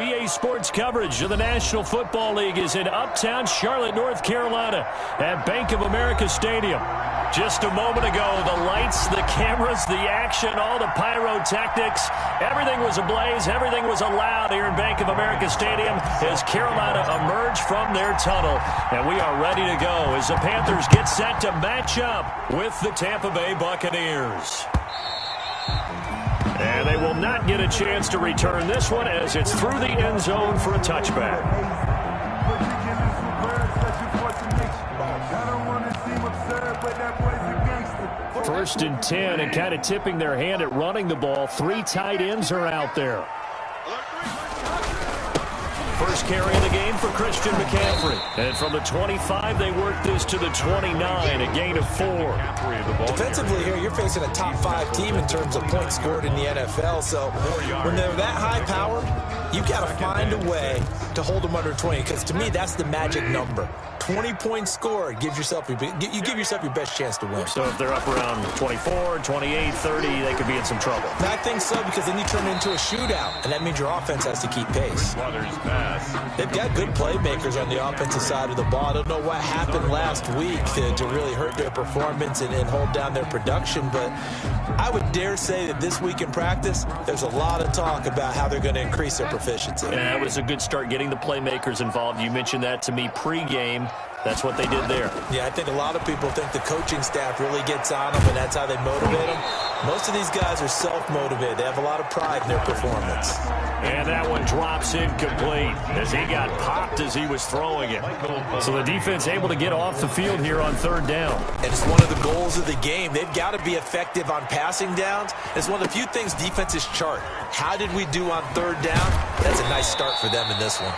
EA Sports coverage of the National Football League is in uptown Charlotte, North Carolina at Bank of America Stadium. Just a moment ago, the lights, the cameras, the action, all the pyrotechnics, everything was ablaze, everything was allowed here in Bank of America Stadium as Carolina emerged from their tunnel. And we are ready to go as the Panthers get set to match up with the Tampa Bay Buccaneers. And they will not get a chance to return this one as it's through the end zone for a touchback. First and 10, and kind of tipping their hand at running the ball. 3 tight ends are out there. First carry of the game for Christian McCaffrey. And from the 25, they work this to the 29, a gain of 4. Defensively here, you're facing a top 5 team in terms of points scored in the NFL. So when they're that high powered, you've got to find a way to hold them under 20. Because to me, that's the magic number. 20 points scored gives yourself you give yourself your best chance to win. So if they're up around 24, 28, 30, they could be in some trouble. I think so, because then you turn it into a shootout, and that means your offense has to keep pace. They've got good playmakers on the offensive side of the ball. I don't know what happened last week to really hurt their performance and hold down their production, but I would dare say that this week in practice, there's a lot of talk about how they're going to increase their proficiency. And that was a good start, getting the playmakers involved. You mentioned that to me pregame. That's what they did there. Yeah, I think a lot of people think the coaching staff really gets on them, and that's how they motivate them. Most of these guys are self-motivated. They have a lot of pride in their performance. And that one drops incomplete as he got popped as he was throwing it. So the defense able to get off the field here on 3rd down. And it's one of the goals of the game. They've got to be effective on passing downs. It's one of the few things defenses chart. How did we do on 3rd down? That's a nice start for them in this one.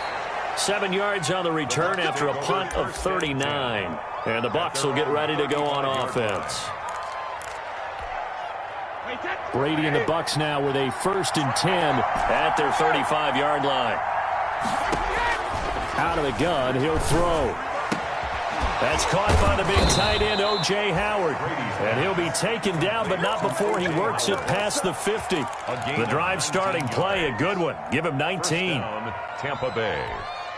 7 yards on the return after a punt of 39. And the Bucs will get ready to go on offense. Brady and the Bucs now with a 1st and 10 at their 35-yard line. Out of the gun, he'll throw. That's caught by the big tight end, O.J. Howard. And he'll be taken down, but not before he works it past the 50. The drive starting play, a good one. Give him 19. Tampa Bay.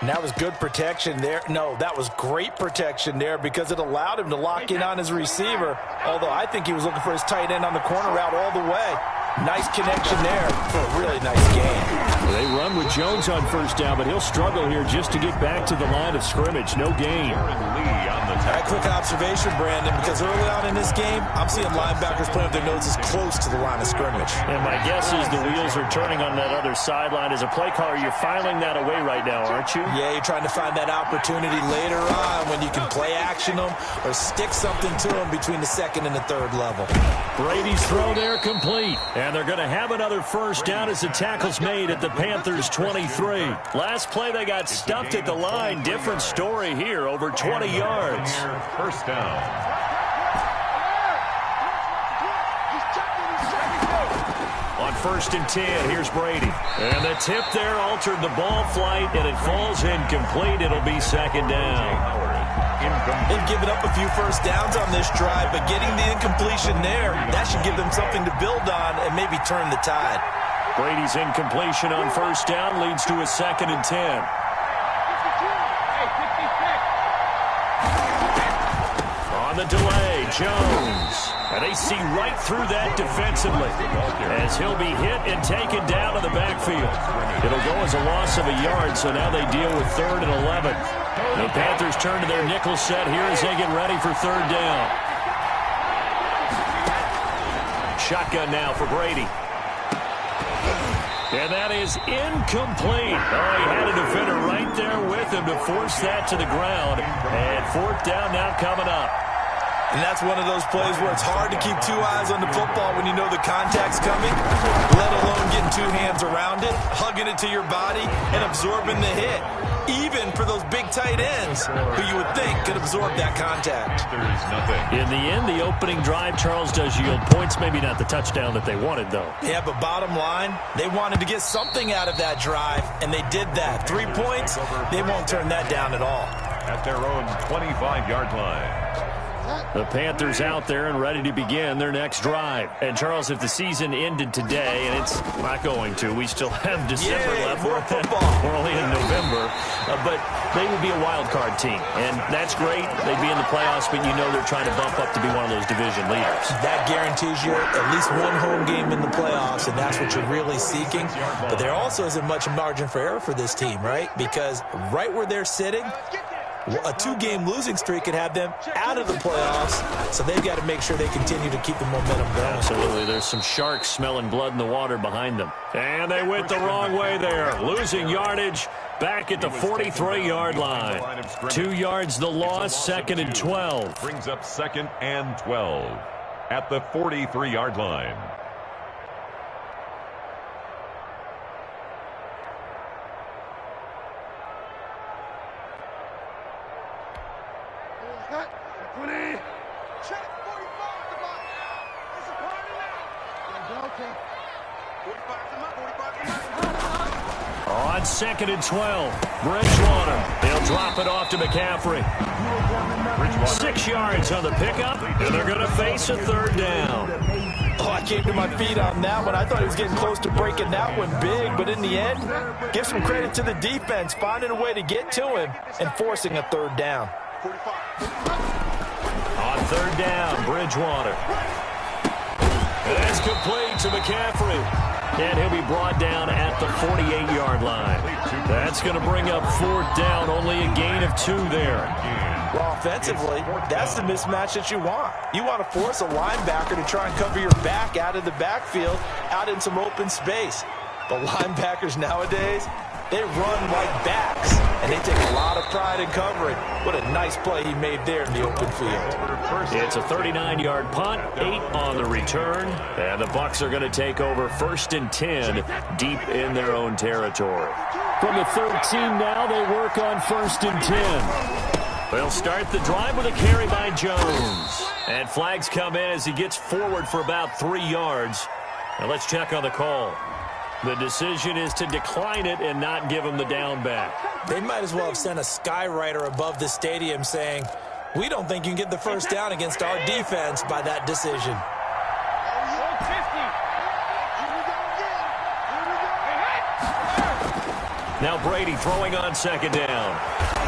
And that was good protection there. No, that was great protection there because it allowed him to lock in on his receiver. Although I think he was looking for his tight end on the corner route all the way. Nice connection there for a really nice game. They run with Jones on 1st down, but he'll struggle here just to get back to the line of scrimmage. No gain. A quick observation, Brandon, because early on in this game, I'm seeing linebackers playing with their noses close to the line of scrimmage. And my guess is the wheels are turning on that other sideline. As a play caller, you're filing that away right now, aren't you? Yeah, you're trying to find that opportunity later on when you can play action them or stick something to them between the 2nd and the 3rd level. Brady's throw there complete. And they're going to have another 1st down as the tackle's made at the Panthers' 23. Last play, they got stuffed at the line. Different story here, over 20 yards. 1st down. On 1st and 10, here's Brady. And the tip there altered the ball flight, and it falls incomplete. It'll be 2nd down. They've given up a few 1st downs on this drive, but getting the incompletion there, that should give them something to build on and maybe turn the tide. Brady's incompletion on 1st down leads to a 2nd and 10. On the delay, Jones. And they see right through that defensively as he'll be hit and taken down to the backfield. It'll go as a loss of a yard, so now they deal with 3rd and 11. The Panthers turn to their nickel set here as they get ready for 3rd down. Shotgun now for Brady. And that is incomplete. Oh, he had a defender right there with him to force that to the ground. And 4th down now coming up. And that's one of those plays where it's hard to keep 2 eyes on the football when you know the contact's coming, let alone getting 2 hands around it, hugging it to your body, and absorbing the hit. Even for those big tight ends who you would think could absorb that contact. There's nothing. In the end, the opening drive, Charles, does yield points. Maybe not the touchdown that they wanted, though. Yeah, but bottom line, they wanted to get something out of that drive, and they did that. 3 points, they won't turn that down at all. At their own 25-yard line. The Panthers out there and ready to begin their next drive. And, Charles, if the season ended today, and it's not going to, we still have December left. More football. We're only in November. But they would be a wild card team. And that's great. They'd be in the playoffs, but you know they're trying to bump up to be one of those division leaders. That guarantees you at least one home game in the playoffs, and that's what you're really seeking. But there also isn't much margin for error for this team, right? Because right where they're sitting, a two-game losing streak could have them out of the playoffs, so they've got to make sure they continue to keep the momentum going. Absolutely. There's some sharks smelling blood in the water behind them. And they went the wrong way there, losing yardage back at the 43-yard line. 2 yards the loss, 2nd and 12. Brings up 2nd and 12 at the 43-yard line. On 2nd and 12, Bridgewater. They'll drop it off to McCaffrey. 6 yards on the pickup, and they're going to face a 3rd down. Oh, I came to my feet on that one. I thought he was getting close to breaking that one big, but in the end, give some credit to the defense, finding a way to get to him and forcing a 3rd down. On 3rd down, Bridgewater. And that's complete to McCaffrey. And he'll be brought down at the 48-yard line. That's going to bring up 4th down, only a gain of 2 there. Well, offensively, that's the mismatch that you want. You want to force a linebacker to try and cover your back out of the backfield, out in some open space. But linebackers nowadays, they run like backs, and they take a lot of pride in covering. What a nice play he made there in the open field. It's a 39-yard punt, 8 on the return, and the Bucs are going to take over 1st and 10 deep in their own territory. From the 13 now, they work on 1st and 10. They'll start the drive with a carry by Jones. And flags come in as he gets forward for about 3 yards. Now let's check on the call. The decision is to decline it and not give him the down back. They might as well have sent a skywriter above the stadium saying, we don't think you can get the 1st down against our defense by that decision. Now Brady throwing on 2nd down.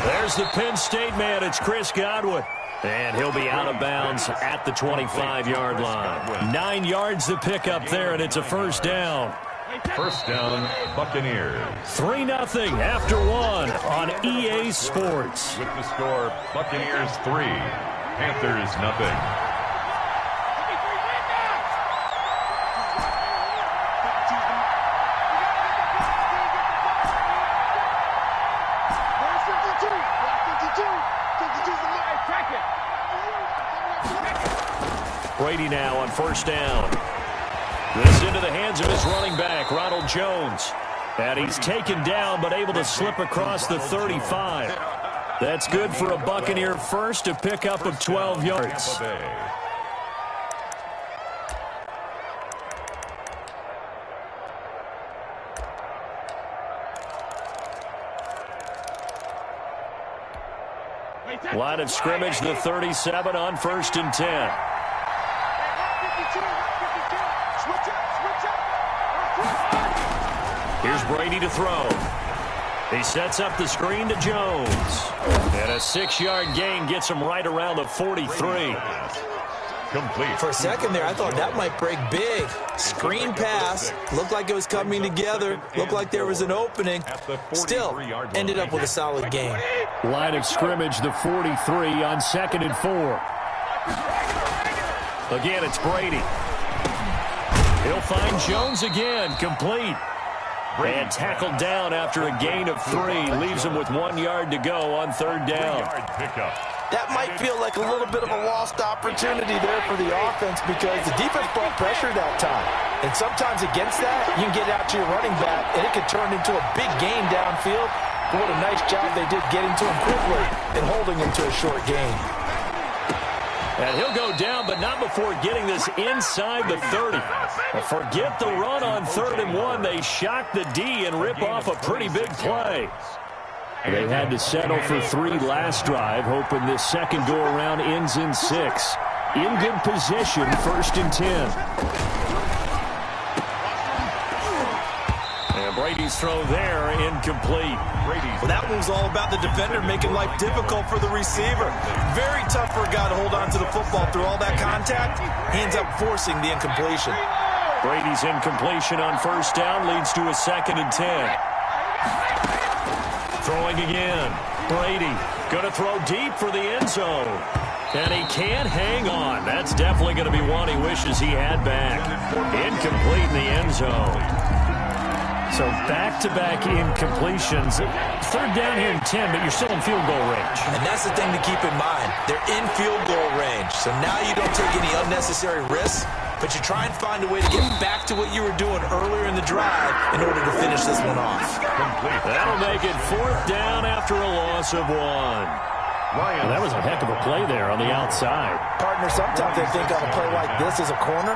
There's the Penn State man. It's Chris Godwin. And he'll be out of bounds at the 25-yard line. 9 yards to pick up there, and it's a 1st down. 1st down, Buccaneers. 3-0 after 1 on EA Sports. With the score, Buccaneers 3, Panthers 0. Brady now on 1st down. This into the hands of his running back, Ronald Jones. And he's taken down, but able to slip across the 35. That's good for a Buccaneer first, a pickup of 12 yards. Line of scrimmage, the 37 on 1st and 10. Here's Brady to throw. He sets up the screen to Jones. And a 6-yard gain gets him right around the 43. Complete. For a second there, I thought that might break big. Screen pass. Looked like it was coming together. Looked like there was an opening. Still, ended up with a solid gain. Line of scrimmage, the 43 on 2nd and 4. Again, it's Brady. He'll find Jones again, complete. And tackled down after a gain of 3. Leaves him with 1 yard to go on 3rd down. That might feel like a little bit of a lost opportunity there for the offense because the defense brought pressure that time. And sometimes against that, you can get out to your running back, and it could turn into a big gain downfield. But what a nice job they did getting to him quickly and holding him to a short gain. And he'll go down, but not before getting this inside the 30. Forget the run on 3rd and 1. They shock the D and rip off a pretty big play. They had to settle for 3 last drive, hoping this second go-around ends in 6. In good position, 1st and 10. And Brady's throw there, incomplete. Well, that one was all about the defender making life difficult for the receiver. Very tough for a guy to hold on to the football through all that contact. He ends up forcing the incompletion. Brady's incompletion on 1st down leads to a 2nd and 10. Throwing again. Brady going to throw deep for the end zone. And he can't hang on. That's definitely going to be one he wishes he had back. Incomplete in the end zone. So back-to-back incompletions. 3rd down here and 10, but you're still in field goal range. And that's the thing to keep in mind. They're in field goal range. So now you don't take any unnecessary risks, but you try and find a way to get back to what you were doing earlier in the drive in order to finish this one off. That'll make it 4th down after a loss of 1. Well, that was a heck of a play there on the outside. Partner, sometimes they think on a play like this as a corner,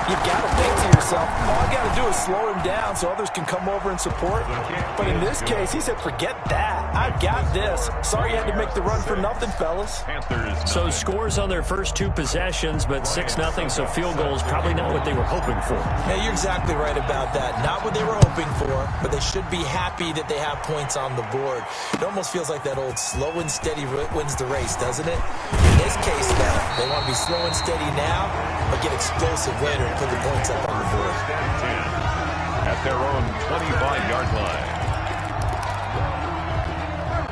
you've got to think to yourself, all I got to do is slow him down so others can come over and support. But in this case, he said, forget that. I've got this. Sorry you had to make the run for nothing, fellas. So scores on their first 2 possessions, but 6-0, so field goal is probably not what they were hoping for. Yeah, you're exactly right about that. Not what they were hoping for, but they should be happy that they have points on the board. It almost feels like that old slow and steady wins the race, doesn't it? In this case, though, they want to be slow and steady now, but get explosive later and put the points up on the board. At their own 25-yard line.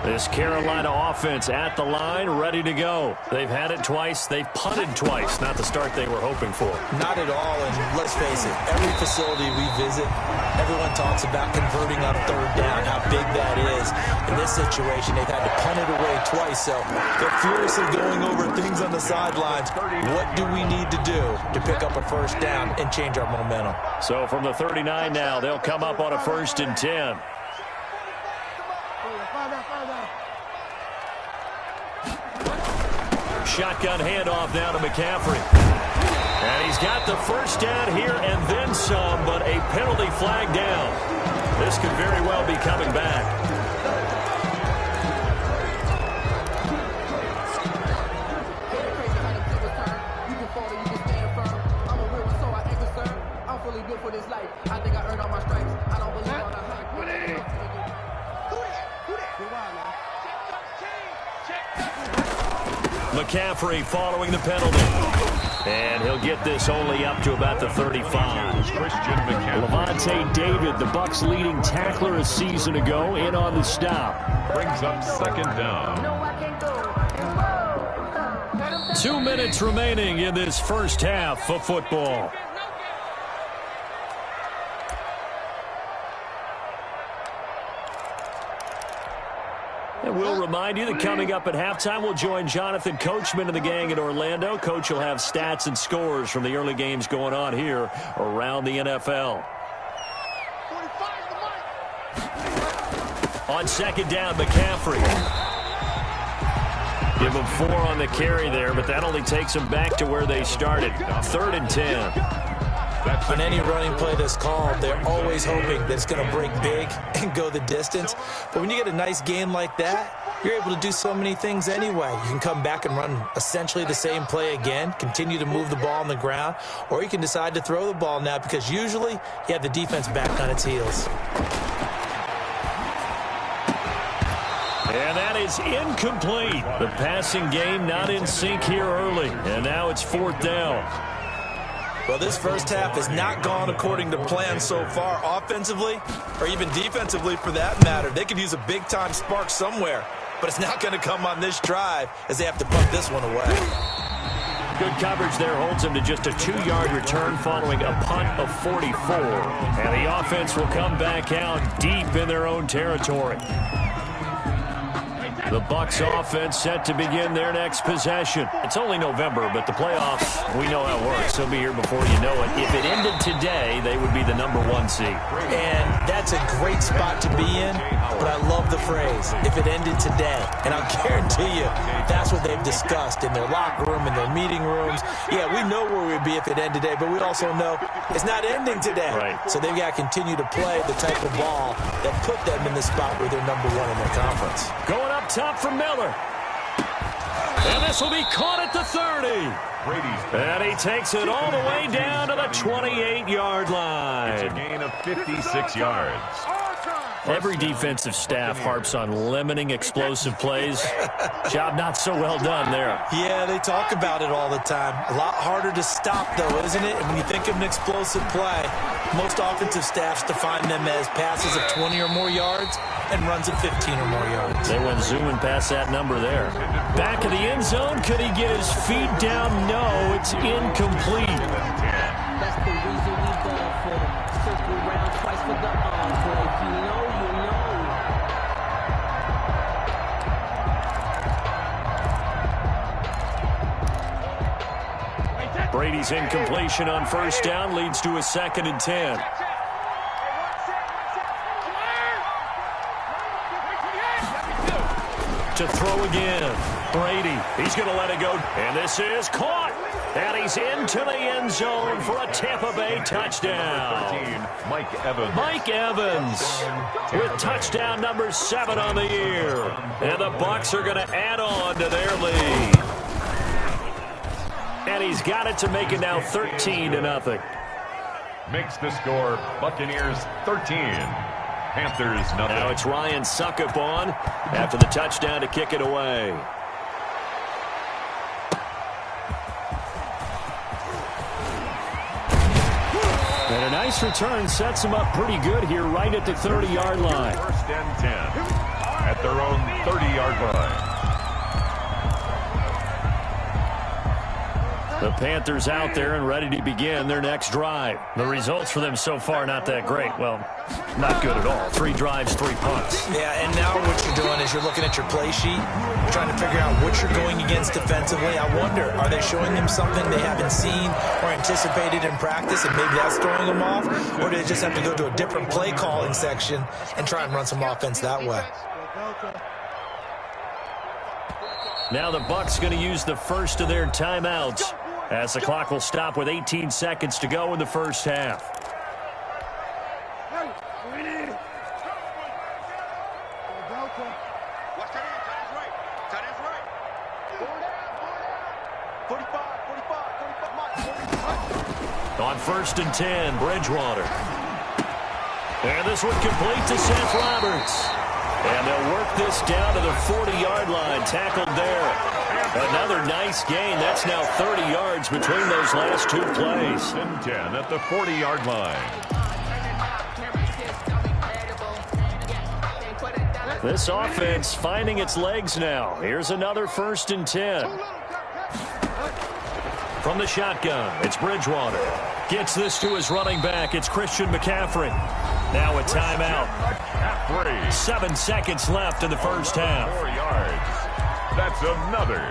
This Carolina offense at the line, ready to go. They've had it twice. They've punted twice. Not the start they were hoping for. Not at all, and let's face it, every facility we visit, everyone talks about converting on 3rd down, how big that is. In this situation, they've had to punt it away twice, so they're furiously going over things on the sidelines. What do we need to do to pick up a 1st down and change our momentum? So from the 39 now, they'll come up on a 1st and 10. Shotgun handoff now to McCaffrey. And he's got the 1st down here and then some, but a penalty flag down. This could very well be coming back. McCaffrey following the penalty. And he'll get this only up to about the 35. Levante David, the Bucs' leading tackler a season ago, in on the stop. Brings up 2nd down. 2 minutes remaining in this first half of football. And we'll remind you that coming up at halftime, we'll join Jonathan Coachman and the gang in Orlando. Coach will have stats and scores from the early games going on here around the NFL. On 2nd down, McCaffrey. Give him 4 on the carry there, but that only takes them back to where they started. 3rd and 10. On any running play that's called, they're always hoping that it's going to break big and go the distance. But when you get a nice gain like that, you're able to do so many things anyway. You can come back and run essentially the same play again, continue to move the ball on the ground, or you can decide to throw the ball now because usually you have the defense back on its heels. And that is incomplete. The passing game not in sync here early. And now it's 4th down. Well, this first half has not gone according to plan so far offensively or even defensively for that matter. They could use a big-time spark somewhere, but it's not going to come on this drive as they have to punt this one away. Good coverage there holds him to just a 2-yard return following a punt of 44. And the offense will come back out deep in their own territory. The Bucs offense set to begin their next possession. It's only November, but the playoffs, we know how it works. They'll be here before you know it. If it ended today, they would be the #1 seed. And that's a great spot to be in. but I love the phrase, if it ended today. And I'll guarantee you, that's what they've discussed in their locker room, in their meeting rooms. Yeah, we know where we'd be if it ended today, but we also know it's not ending today. Right. So they've got to continue to play the type of ball that put them in the spot where they're #1 in their conference. Going up top for Miller. And this will be caught at the 30. And he takes it all the way down to the 28-yard line. It's a gain of 56 yards. Every defensive staff harps on limiting explosive plays. Job not so well done there. Yeah, they talk about it all the time. A lot harder to stop, though, isn't it? And when you think of an explosive play, most offensive staffs define them as passes of 20 or more yards and runs of 15 or more yards. They went zooming past that number there. Back of the end zone. Could he get his feet down? No, it's incomplete. That's the reason we ball for them. Circle round twice for the encore. If you know, you know. Brady's incompletion on first down leads to a 2nd and 10. To throw again. Brady, he's going to let it go. And this is caught. And he's into the end zone for a Tampa Bay touchdown. 13, Mike Evans. Mike Evans with touchdown number 7 on the year. And the Bucs are going to add on to their lead. And he's got it to make it now 13-0. Makes the score Buccaneers 13. Panthers nothing. Now it's Ryan Suckup on after the touchdown to kick it away. And a nice return sets him up pretty good here right at the 30-yard line. 1st and 10 at their own 30-yard line. The Panthers out there and ready to begin their next drive. The results for them so far not that great. Well, not good at all. 3 drives, 3 punts. Yeah, and now what you're doing is you're looking at your play sheet, trying to figure out what you're going against defensively. I wonder, are they showing him something they haven't seen or anticipated in practice, and maybe that's throwing them off? Or do they just have to go to a different play calling section and try and run some offense that way? Now the Bucs going to use the first of their timeouts, as the clock will stop with 18 seconds to go in the first half. On 1st and 10, Bridgewater. And this one complete to Seth Roberts. And they'll work this down to the 40-yard line, tackled there. Another nice gain. That's now 30 yards between those last 2 plays. 10 at the 40-yard line. This offense finding its legs now. Here's another 1st and 10. From the shotgun, it's Bridgewater. Gets this to his running back. It's Christian McCaffrey. Now a timeout. 7 seconds left in the first half. 4 yards. That's another.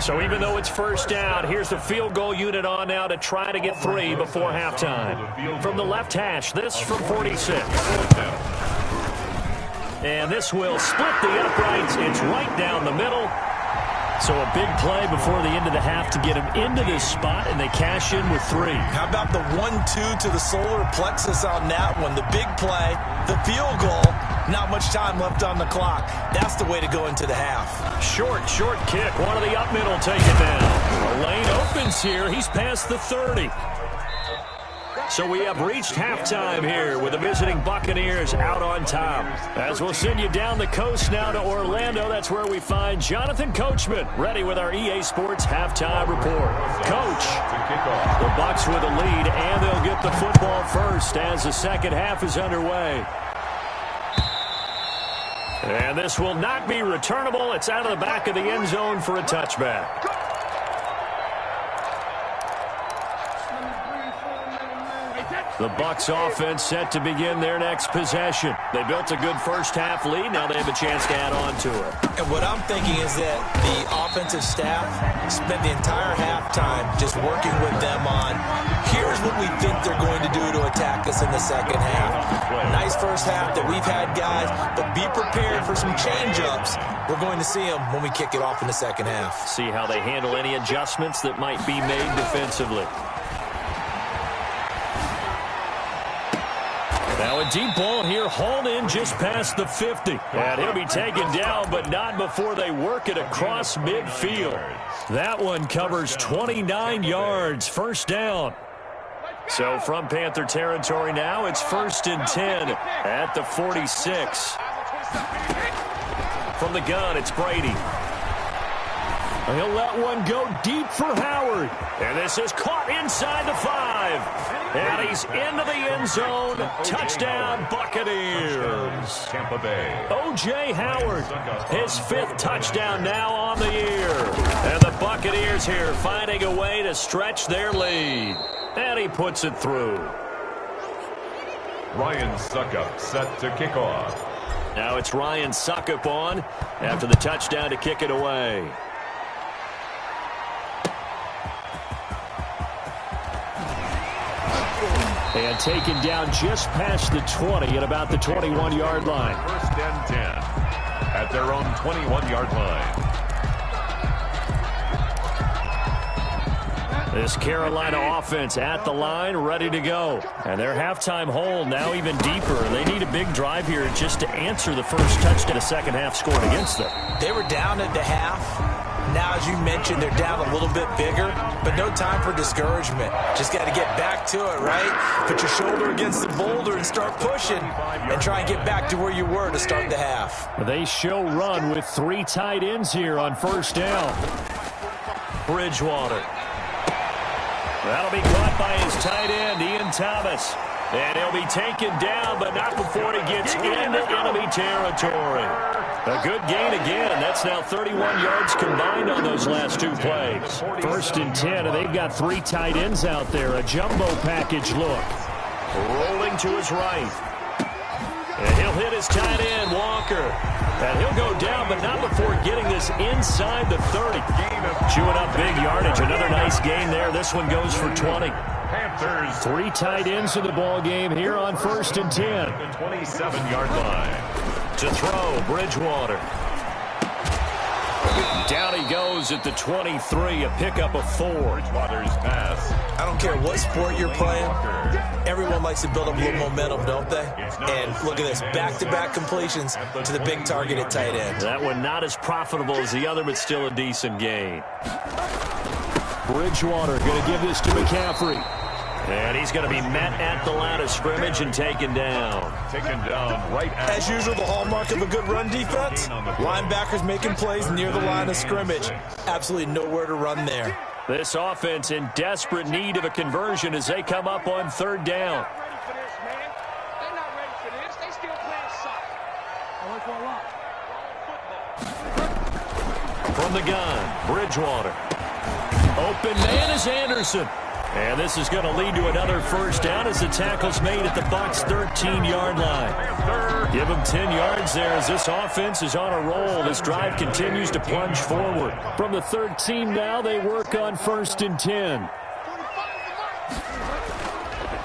So even though it's first down, here's the field goal unit on now to try to get 3 before halftime. From the left hash, this from 46. And this will split the uprights. It's right down the middle. So a big play before the end of the half to get him into this spot, and they cash in with 3. How about the 1-2 to the solar plexus on that one? The big play, the field goal, not much time left on the clock. That's the way to go into the half. Short kick. One of the up middle take it down. The lane opens here. He's past the 30. So we have reached halftime here with the visiting Buccaneers out on top. As we'll send you down the coast now to Orlando, that's where we find Jonathan Coachman ready with our EA Sports halftime report. Coach, the Bucs with a lead, and they'll get the football first as the second half is underway. And this will not be returnable. It's out of the back of the end zone for a touchback. The Bucs offense set to begin their next possession. They built a good first-half lead. Now they have a chance to add on to it. And what I'm thinking is that the offensive staff spent the entire halftime just working with them on, here's what we think they're going to do to attack us in the second half. Nice first half that we've had, guys, but be prepared for some change-ups. We're going to see them when we kick it off in the second half. See how they handle any adjustments that might be made defensively. Now a deep ball here, hauled in just past the 50. And he'll be taken down, but not before they work it across midfield. That one covers 29 yards, first down. So from Panther territory now, it's 1st and 10 at the 46. From the gun, it's Brady. He'll let one go deep for Howard. And this is caught inside the 5. And he's into the end zone. Touchdown, Buccaneers. Tampa Bay. O.J. Howard, his 5th touchdown now on the year. And the Buccaneers here finding a way to stretch their lead. And he puts it through. Ryan Suckup set to kick off. Now it's Ryan Suckup on after the touchdown to kick it away. And taken down just past the 20 at about the 21-yard line. 1st and 10 at their own 21-yard line. This Carolina offense at the line, ready to go. And their halftime hole now even deeper. They need a big drive here just to answer the first touchdown the second half scored against them. They were down at the half. Now, as you mentioned, they're down a little bit bigger, but no time for discouragement. Just got to get back to it, right? Put your shoulder against the boulder and start pushing and try and get back to where you were to start the half. They show run with 3 tight ends here on first down. Bridgewater. That'll be caught by his tight end, Ian Thomas. And he'll be taken down, but not before he gets into enemy territory. A good gain again. That's now 31 yards combined on those last 2 plays. 1st and 10, and they've got 3 tight ends out there. A jumbo package look. Rolling to his right. And he'll hit his tight end, Walker. And he'll go down, but not before getting this inside the 30. Chewing up big yardage. Another nice gain there. This one goes for 20. Panthers. 3 tight ends in the ball game here on 1st and 10. The 27-yard line. To throw, Bridgewater. Down he goes at the 23, a pickup of 4. Bridgewater's pass. I don't care what sport you're playing. Everyone likes to build up a little momentum, don't they? And look at this, back-to-back completions to the big target at tight end. That one not as profitable as the other, but still a decent gain. Bridgewater going to give this to McCaffrey. And he's going to be met at the line of scrimmage and taken down. Taken down right at... As usual, the hallmark of a good run defense, linebackers making plays near the line of scrimmage. Absolutely nowhere to run there. This offense in desperate need of a conversion as they come up on 3rd down. From the gun, Bridgewater. Open man is Anderson. And this is going to lead to another first down as the tackle's made at the Bucs' 13-yard line. Give them 10 yards there as this offense is on a roll. This drive continues to plunge forward. From the 13 now, they work on 1st and 10.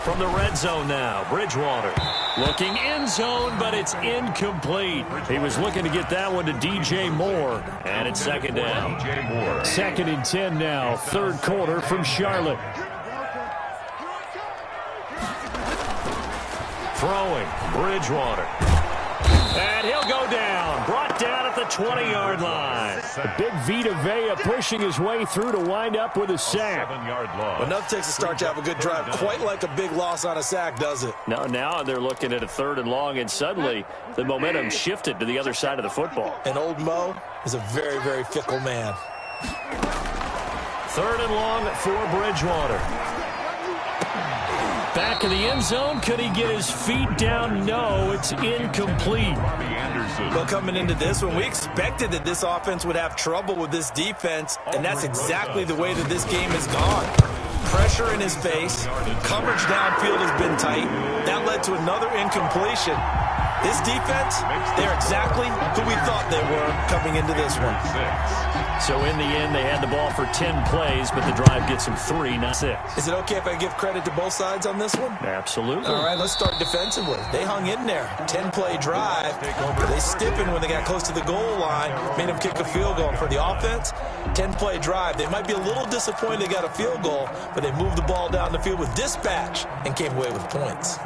From the red zone now, Bridgewater. Looking end zone, but it's incomplete. He was looking to get that one to DJ Moore. And it's 2nd down. 2nd and 10 now, 3rd quarter from Charlotte. Throwing, Bridgewater. And he'll go down. Brought down at the 20-yard line. The big Vita Vea pushing his way through to wind up with a sack. 7-yard loss. Enough takes a start to have a good drive. Quite like a big loss on a sack, does it? Now they're looking at a 3rd and long, and suddenly the momentum shifted to the other side of the football. And old Mo is a very, very fickle man. 3rd and long for Bridgewater. Back in the end zone. Could he get his feet down? No, it's incomplete. But coming into this one, we expected that this offense would have trouble with this defense, and that's exactly the way that this game has gone. pressure in his face. Coverage downfield has been tight. That led to another incompletion. This defense, they're exactly who we thought they were coming into this one. So in the end, they had the ball for 10 plays, but the drive gets them 3, not 6. Is it okay if I give credit to both sides on this one? Absolutely. All right, let's start defensively. They hung in there. 10-play drive. They stiffened when they got close to the goal line, made them kick a field goal. For the offense, 10-play drive. They might be a little disappointed they got a field goal, but they moved the ball down the field with dispatch and came away with points.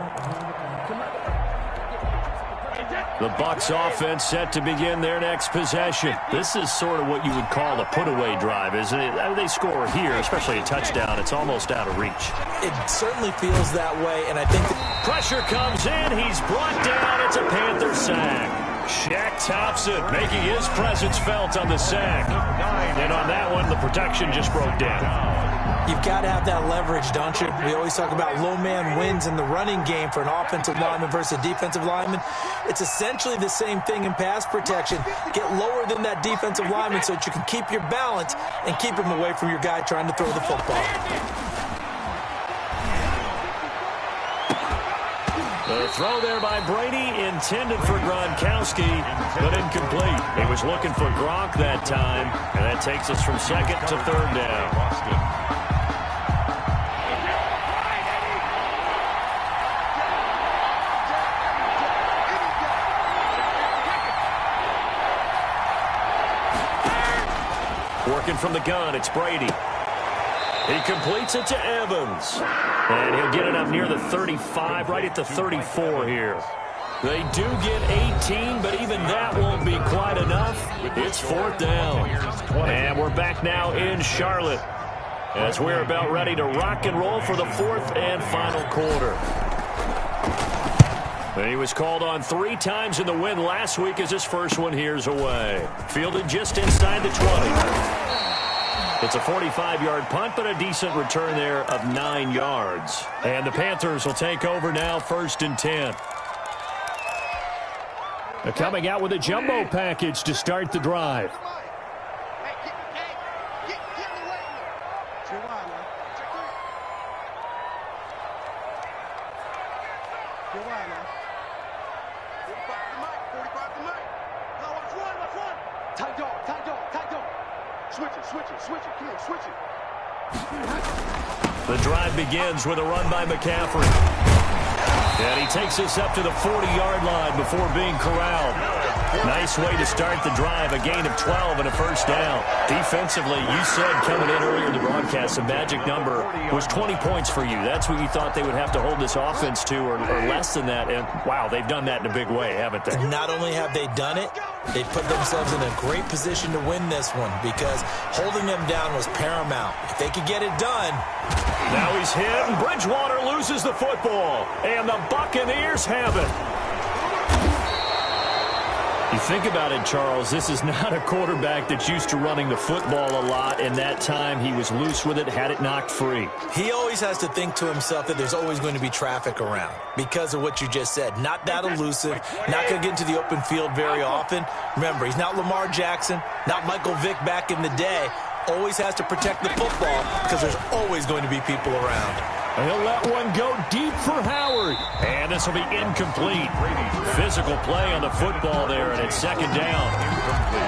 The Bucs offense set to begin their next possession. This is sort of what you would call a put-away drive, isn't it? I mean, they score here, especially a touchdown. It's almost out of reach. It certainly feels that way, and I think that pressure comes in. He's brought down. It's a Panther sack. Shaq Thompson making his presence felt on the sack. And on that one, the protection just broke down. You've got to have that leverage, don't you? We always talk about low man wins in the running game for an offensive lineman versus a defensive lineman. It's essentially the same thing in pass protection. Get lower than that defensive lineman so that you can keep your balance and keep him away from your guy trying to throw the football. The throw there by Brady, intended for Gronkowski, but incomplete. He was looking for Gronk that time, and that takes us from second to third down. Working from the gun, it's Brady. He completes it to Evans. And he'll get it up near the 35, right at the 34 here. They do get 18, but even that won't be quite enough. It's fourth down. And we're back now in Charlotte as we're about ready to rock and roll for the fourth and final quarter. He was called on 3 times in the win last week as his first one here's away. Fielded just inside the 20. It's a 45-yard punt, but a decent return there of 9 yards. And the Panthers will take over now, 1st and 10. They're coming out with a jumbo package to start the drive. The drive begins with a run by McCaffrey. And he takes us up to the 40-yard line before being corralled. Nice way to start the drive, a gain of 12 and a first down. Defensively, you said coming in earlier in the broadcast, the magic number was 20 points for you. That's what you thought they would have to hold this offense to, or less than that. And, wow, they've done that in a big way, haven't they? Not only have they done it, they put themselves in a great position to win this one because holding them down was paramount. If they could get it done. Now he's hit, and Bridgewater loses the football. And the Buccaneers have it. You think about it, Charles, this is not a quarterback that's used to running the football a lot, and that time he was loose with it, had it knocked free. He always has to think to himself that there's always going to be traffic around because of what you just said. Not that elusive, not going to get into the open field very often. Remember, he's not Lamar Jackson, not Michael Vick back in the day. Always has to protect the football because there's always going to be people around. He'll let one go deep for Howard. And this will be incomplete. Physical play on the football there, and it's second down.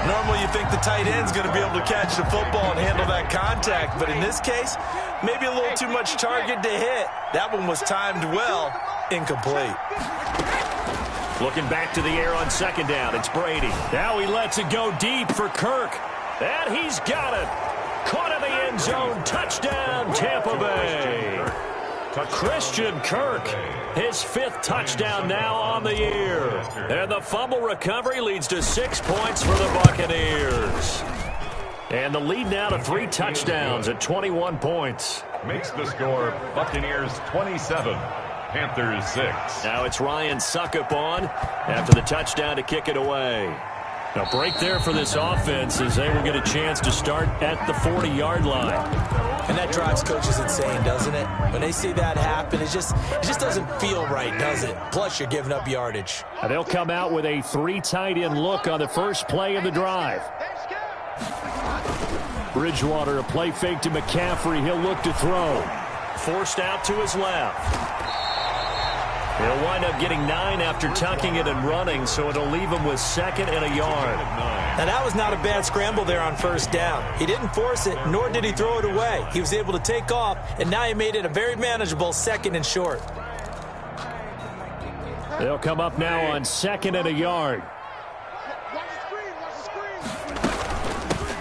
Normally you think the tight end's going to be able to catch the football and handle that contact, but in this case, maybe a little too much target to hit. That one was timed well. Incomplete. Looking back to the air on second down, it's Brady. Now he lets it go deep for Kirk. And he's got it. Caught in the end zone. Touchdown, Tampa Bay. Christian Kirk, his 5th touchdown now on the year. And the fumble recovery leads to 6 points for the Buccaneers. And the lead now to 3 touchdowns at 21 points. Makes the score Buccaneers 27, Panthers 6. Now it's Ryan Suckup on after the touchdown to kick it away. A break there for this offense as they will get a chance to start at the 40-yard line. And that drives coaches insane, doesn't it? When they see that happen, it just doesn't feel right, does it? Plus, you're giving up yardage. And they'll come out with a 3 tight end look on the first play of the drive. Bridgewater, a play fake to McCaffrey. He'll look to throw. forced out to his left. He'll wind up getting 9 after tucking it and running, so it'll leave him with 2nd and a yard. Now, that was not a bad scramble there on 1st down. He didn't force it, nor did he throw it away. He was able to take off, and now he made it a very manageable 2nd and short. They'll come up now on 2nd and a yard.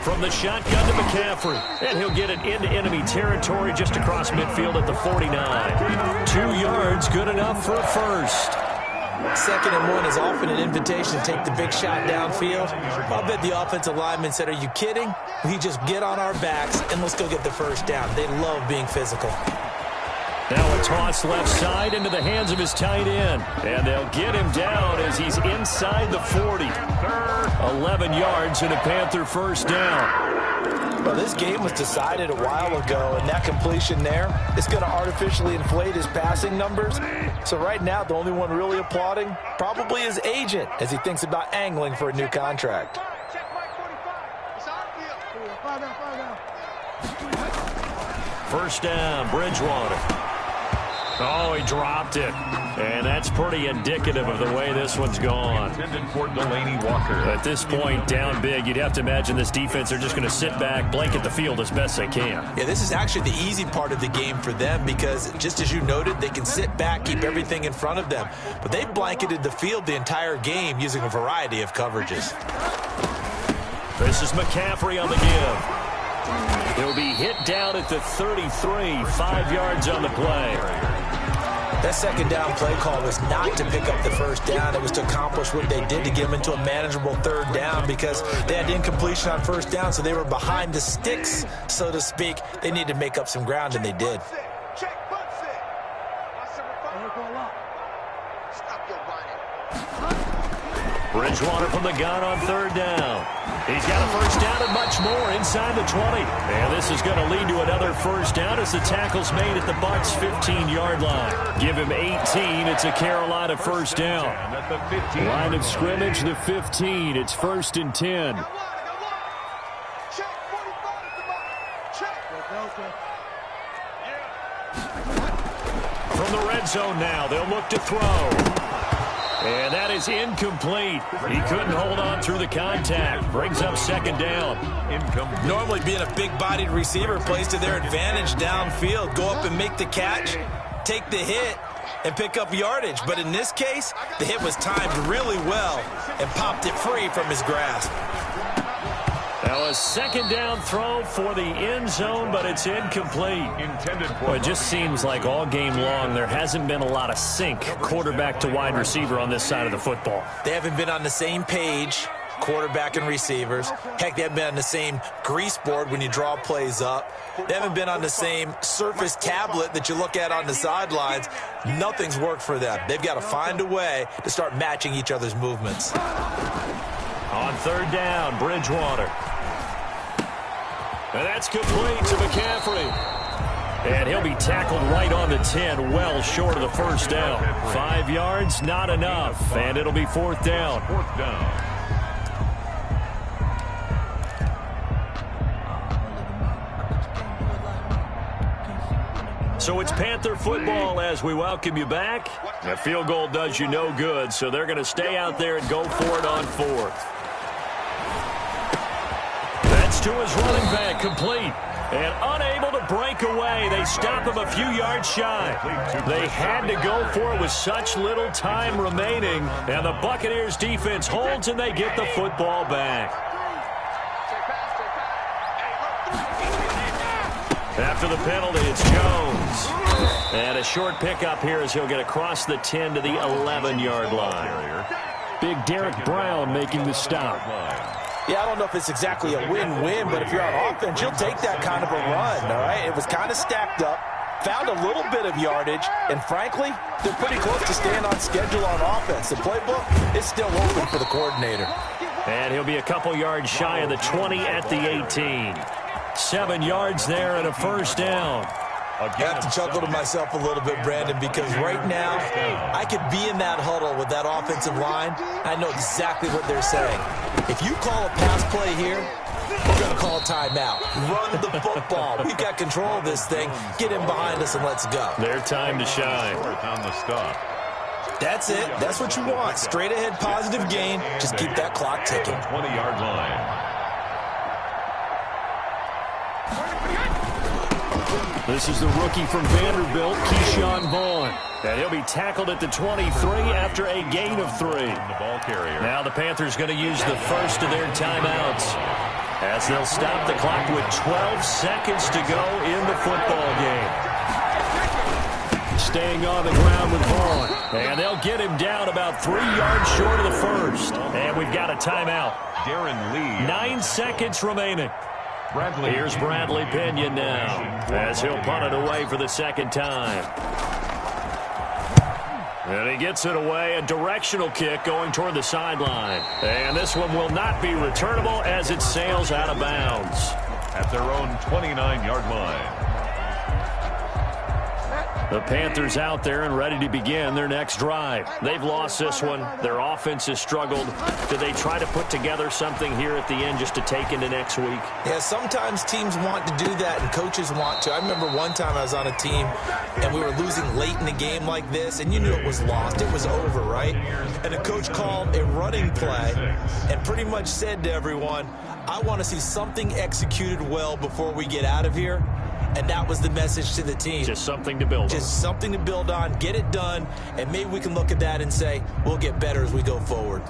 From the shotgun to McCaffrey, and he'll get it into enemy territory just across midfield at the 49. 2 yards, good enough for a first. 2nd and 1 is often an invitation to take the big shot downfield. I'll bet the offensive lineman said, "Are you kidding? We just get on our backs and let's go get the first down." They love being physical. Now a toss left side into the hands of his tight end. And they'll get him down as he's inside the 40. 11 yards and a Panther first down. Well, this game was decided a while ago, and that completion there is going to artificially inflate his passing numbers. So right now, the only one really applauding probably his agent as he thinks about angling for a new contract. First down, Bridgewater. Oh, he dropped it. And that's pretty indicative of the way this one's gone. At this point, down big, you'd have to imagine this defense are just going to sit back, blanket the field as best they can. Yeah, this is actually the easy part of the game for them because, just as you noted, they can sit back, keep everything in front of them. But they've blanketed the field the entire game using a variety of coverages. This is McCaffrey on the give. He'll be hit down at the 33, 5 yards on the play. That 2nd down play call was not to pick up the first down. It was to accomplish what they did to get them into a manageable 3rd down because they had incompletion on 1st down, so they were behind the sticks, so to speak. They needed to make up some ground, and they did. Bridgewater from the gun on 3rd down. He's got a first down and much more inside the 20. And this is going to lead to another first down as the tackle's made at the Bucs' 15-yard line. Give him 18. It's a Carolina first down. Line of scrimmage, the 15. It's 1st and 10. From the red zone now, they'll look to throw. And that is incomplete. He couldn't hold on through the contact. Brings up 2nd down. Normally being a big-bodied receiver plays to their advantage downfield. Go up and make the catch, take the hit, and pick up yardage. But in this case, the hit was timed really well and popped it free from his grasp. Now a 2nd down throw for the end zone, but it's incomplete. Well, it just seems like all game long there hasn't been a lot of sync quarterback to wide receiver on this side of the football. They haven't been on the same page, quarterback and receivers. Heck, they haven't been on the same grease board when you draw plays up. They haven't been on the same surface tablet that you look at on the sidelines. Nothing's worked for them. They've got to find a way to start matching each other's movements. On 3rd down, Bridgewater. And that's complete to McCaffrey. And he'll be tackled right on the 10, well short of the first down. 5 yards, not enough. And it'll be 4th down. So it's Panther football as we welcome you back. A field goal does you no good, so they're going to stay out there and go for it on 4th. That's to his running back, complete. And unable to break away. They stop him a few yards shy. They had to go for it with such little time remaining. And the Buccaneers defense holds and they get the football back. After the penalty, it's Jones. And a short pickup here as he'll get across the 10 to the 11-yard line. Big Derek Brown making the stop. Yeah, I don't know if it's exactly a win-win, but if you're on offense, you'll take that kind of a run, all right? It was kind of stacked up, found a little bit of yardage, and frankly, they're pretty close to staying on schedule on offense. The playbook is still open for the coordinator. And he'll be a couple yards shy of the 20 at the 18. 7 yards there and a first down. I have to chuckle to myself a little bit, Brandon, because right now I could be in that huddle with that offensive line. I know exactly what they're saying. If you call a pass play here, we're going to call timeout. Run the football. We've got control of this thing. Get him behind us and let's go. Their time to shine. On the stop. That's it. That's what you want. Straight ahead, positive gain. Just keep that clock ticking. 20-yard line. This is the rookie from Vanderbilt, Keyshawn Vaughn. And he'll be tackled at the 23 after a gain of 3. The ball carrier. Now the Panthers going to use the first of their timeouts, as they'll stop the clock with 12 seconds to go in the football game. Staying on the ground with Vaughn. And they'll get him down about 3 yards short of the first. And we've got a timeout. Darren Lee. 9 seconds remaining. Bradley. Here's Bradley Pinion now, as he'll punt it away for the second time. And he gets it away, a directional kick going toward the sideline. And this one will not be returnable as it sails out of bounds. At their own 29-yard line. The Panthers out there and ready to begin their next drive. They've lost this one. Their offense has struggled. Do they try to put together something here at the end just to take into next week? Yeah, sometimes teams want to do that and coaches want to. I remember one time I was on a team and we were losing late in the game like this, and you knew it was lost. It was over, right? And the coach called a running play and pretty much said to everyone, I want to see something executed well before we get out of here. And that was the message to the team. Just something to build on. Just something to build on, get it done, and maybe we can look at that and say, we'll get better as we go forward.